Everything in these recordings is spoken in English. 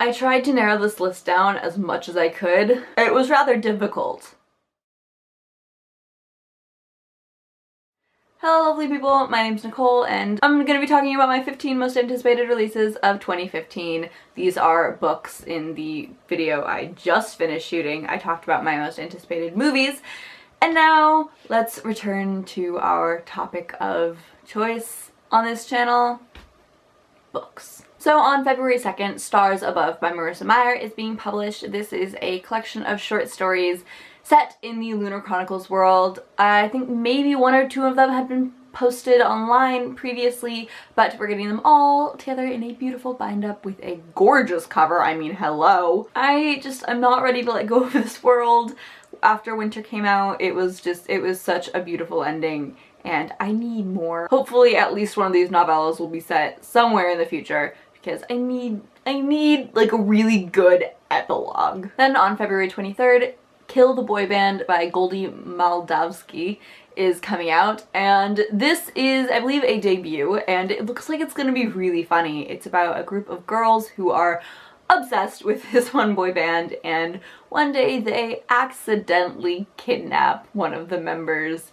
I tried to narrow this list down as much as I could. It was rather difficult. Hello lovely people, my name's Nicole and I'm going to be talking about my 15 most anticipated releases of 2015. These are books. In the video I just finished shooting, I talked about my most anticipated movies. And now let's return to our topic of choice on this channel, books. So on February 2nd, Stars Above by Marissa Meyer is being published. This is a collection of short stories set in the Lunar Chronicles world. I think maybe one or two of them had been posted online previously, but we're getting them all together in a beautiful bind-up with a gorgeous cover. I mean, hello. I'm not ready to let go of this world. After Winter came out, it was such a beautiful ending, and I need more. Hopefully at least one of these novellas will be set somewhere in the future, because I need like a really good epilogue. Then on February 23rd, Kill the Boy Band by Goldie Moldavsky is coming out, and this is, I believe, a debut, and it looks like it's gonna be really funny. It's about a group of girls who are obsessed with this one boy band, and one day they accidentally kidnap one of the members.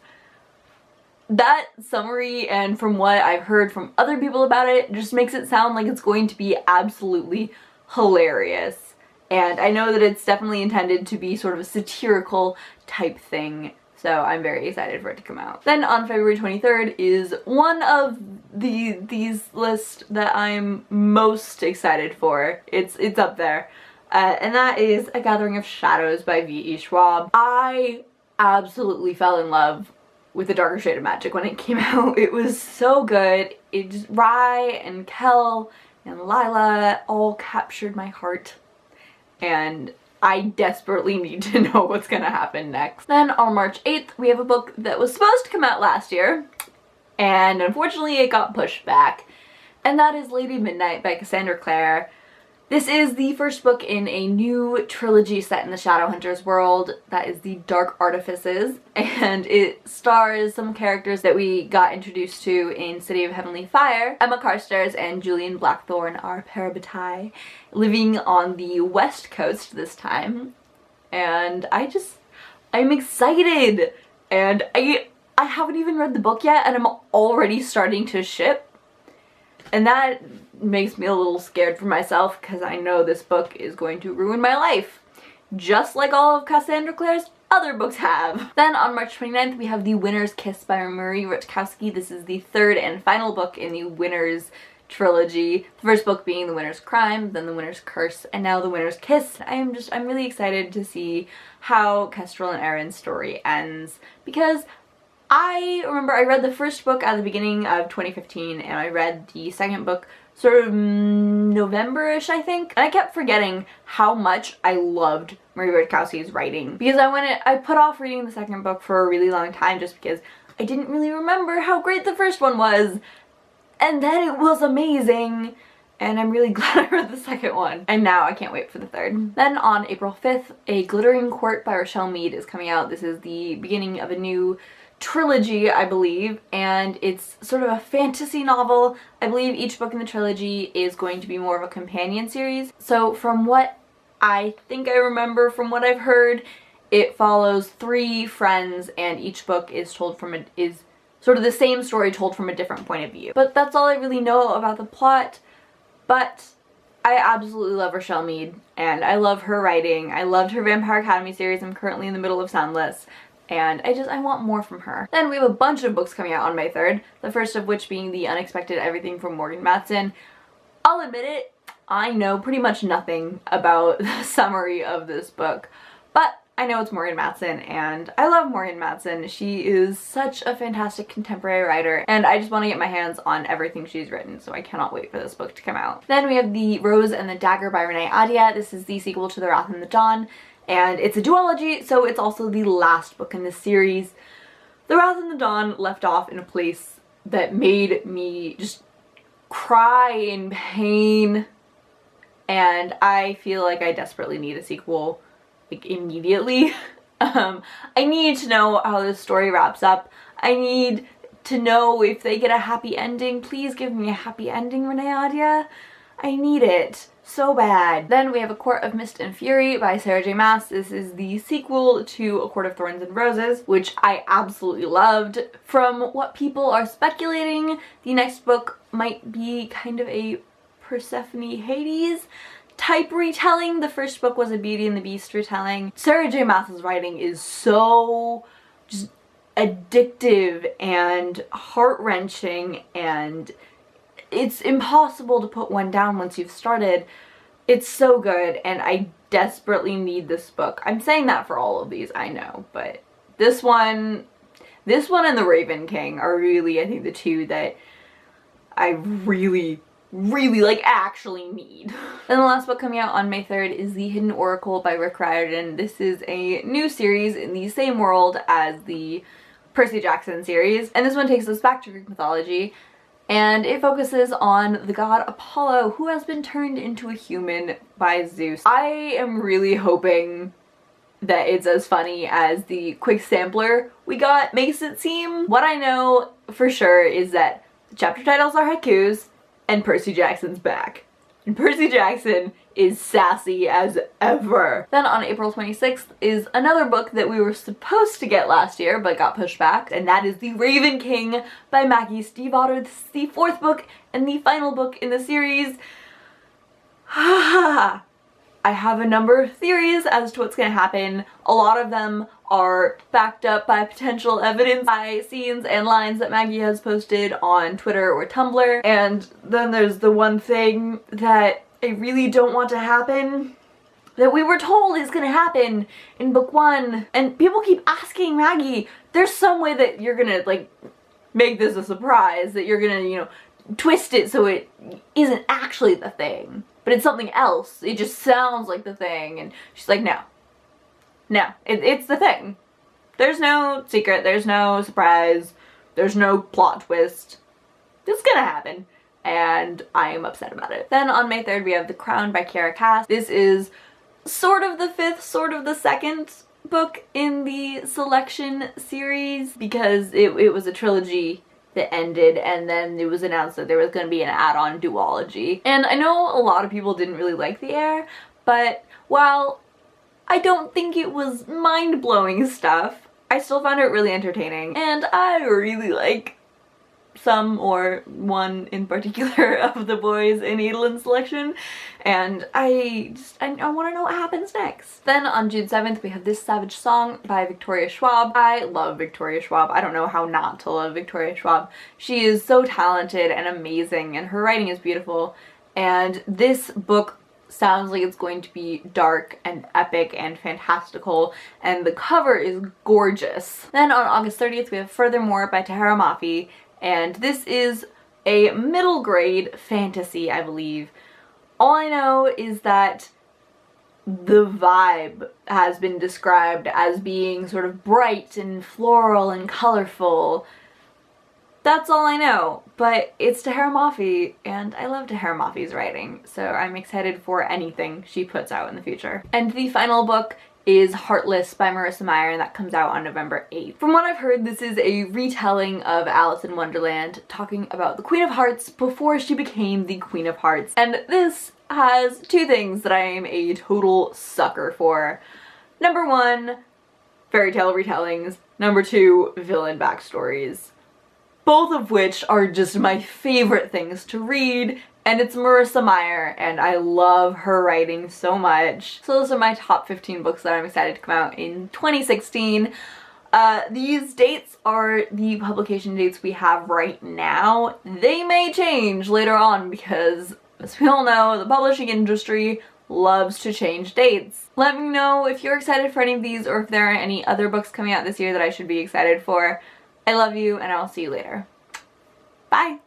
That summary, and from what I've heard from other people about it, just makes it sound like it's going to be absolutely hilarious. And I know that it's definitely intended to be sort of a satirical type thing, so I'm very excited for it to come out. Then on February 23rd is one of these lists that I'm most excited for. It's up there. And that is A Gathering of Shadows by V.E. Schwab. I absolutely fell in love with The Darker Shade of Magic when it came out. It was so good. Rye and Kel and Lila all captured my heart, and I desperately need to know what's gonna happen next. Then on March 8th, we have a book that was supposed to come out last year, and unfortunately it got pushed back, and that is Lady Midnight by Cassandra Clare. This is the first book in a new trilogy set in the Shadowhunters world. That is the Dark Artifices, and it stars some characters that we got introduced to in City of Heavenly Fire. Emma Carstairs and Julian Blackthorne are parabatai living on the West Coast this time, and I'm excited, and I haven't even read the book yet and I'm already starting to ship, and that makes me a little scared for myself because I know this book is going to ruin my life, just like all of Cassandra Clare's other books have. Then on March 29th, we have The Winner's Kiss by Marie Rutkowski. This is the third and final book in the Winner's trilogy. The first book being The Winner's Crime, then The Winner's Curse, and now The Winner's Kiss. I'm really excited to see how Kestrel and Erin's story ends, because I remember I read the first book at the beginning of 2015, and I read the second book sort of November-ish, I think. And I kept forgetting how much I loved Marie Rutkowski's writing, because I put off reading the second book for a really long time just because I didn't really remember how great the first one was. And then it was amazing, and I'm really glad I read the second one. And now I can't wait for the third. Then on April 5th, A Glittering Court by Rochelle Mead is coming out. This is the beginning of a new trilogy, I believe, and it's sort of a fantasy novel. I believe each book in the trilogy is going to be more of a companion series. So from what I think I remember, from what I've heard, it follows 3 friends, and each book is told is sort of the same story told from a different point of view. But that's all I really know about the plot. But I absolutely love Rochelle Mead, and I love her writing. I loved her Vampire Academy series. I'm currently in the middle of Soundless, and I want more from her. Then we have a bunch of books coming out on May 3rd, the first of which being The Unexpected Everything from Morgan Matson. I'll admit it, I know pretty much nothing about the summary of this book, but I know it's Morgan Matson, and I love Morgan Matson. She is such a fantastic contemporary writer, and I just want to get my hands on everything she's written, so I cannot wait for this book to come out. Then we have The Rose and the Dagger by Renee Adia. This is the sequel to The Wrath and the Dawn, and it's a duology, so it's also the last book in this series. The Wrath and the Dawn left off in a place that made me just cry in pain, and I feel like I desperately need a sequel, like, immediately. I need to know how this story wraps up. I need to know if they get a happy ending. Please give me a happy ending, Renee Adia. I need it so bad. Then we have A Court of Mist and Fury by Sarah J Maas. This is the sequel to A Court of Thorns and Roses, which I absolutely loved. From what people are speculating, the next book might be kind of a Persephone Hades type retelling. The first book was a Beauty and the Beast retelling. Sarah J Maas's writing is so just addictive and heart-wrenching, and it's impossible to put one down once you've started. It's so good, and I desperately need this book. I'm saying that for all of these, I know, but this one and The Raven King are really, I think, the two that I really like actually need. Then the last book coming out on May 3rd is The Hidden Oracle by Rick Riordan. This is a new series in the same world as the Percy Jackson series, and this one takes us back to Greek mythology, and it focuses on the god Apollo, who has been turned into a human by Zeus. I am really hoping that it's as funny as the quick sampler we got makes it seem. What I know for sure is that the chapter titles are haikus, and Percy Jackson's back. And Percy Jackson is sassy as ever. Then on April 26th is another book that we were supposed to get last year but got pushed back, and that is The Raven King by Maggie STIEFVATER. This is the fourth book and the final book in the series. I have a number of theories as to what's going to happen. A lot of them are backed up by potential evidence, by scenes and lines that Maggie has posted on Twitter or Tumblr. And then there's the one thing that I really don't want to happen, that we were told is gonna happen in book one. And people keep asking Maggie, there's some way that you're gonna like make this a surprise, that you're gonna, you know, twist it so it isn't actually the thing, but it's something else. It just sounds like the thing. And she's like, no, it's the thing. There's no secret, there's no surprise, there's no plot twist. It's gonna happen, and I am upset about it. Then on May 3rd we have The Crown by Kiara Cass. This is sort of the fifth, sort of the second book in the Selection series, because it was a trilogy that ended, and then it was announced that there was going to be an add-on duology. And I know a lot of people didn't really like The Heir, but while I don't think it was mind-blowing stuff, I still found it really entertaining, and I really like some or one in particular of the boys in Edelyn's Selection, and I want to know what happens next. Then on June 7th we have This Savage Song by Victoria Schwab. I love Victoria Schwab. I don't know how not to love Victoria Schwab. She is so talented and amazing, and her writing is beautiful, and this book sounds like it's going to be dark and epic and fantastical, and the cover is gorgeous. Then on August 30th we have Furthermore by Tahara Mafi, and this is a middle grade fantasy, I believe. All I know is that the vibe has been described as being sort of bright and floral and colorful. That's all I know, but it's Tahara Mafi, and I love Tahara Mafi's writing, so I'm excited for anything she puts out in the future. And the final book is Heartless by Marissa Meyer, and that comes out on November 8th. From what I've heard, this is a retelling of Alice in Wonderland, talking about the Queen of Hearts before she became the Queen of Hearts. And this has two things that I am a total sucker for. Number one, fairy tale retellings. Number two, villain backstories. Both of which are just my favorite things to read, and it's Marissa Meyer, and I love her writing so much. So those are my top 15 books that I'm excited to come out in 2016. These dates are the publication dates we have right now. They may change later on because, as we all know, the publishing industry loves to change dates. Let me know if you're excited for any of these, or if there are any other books coming out this year that I should be excited for. I love you, and I will see you later. Bye!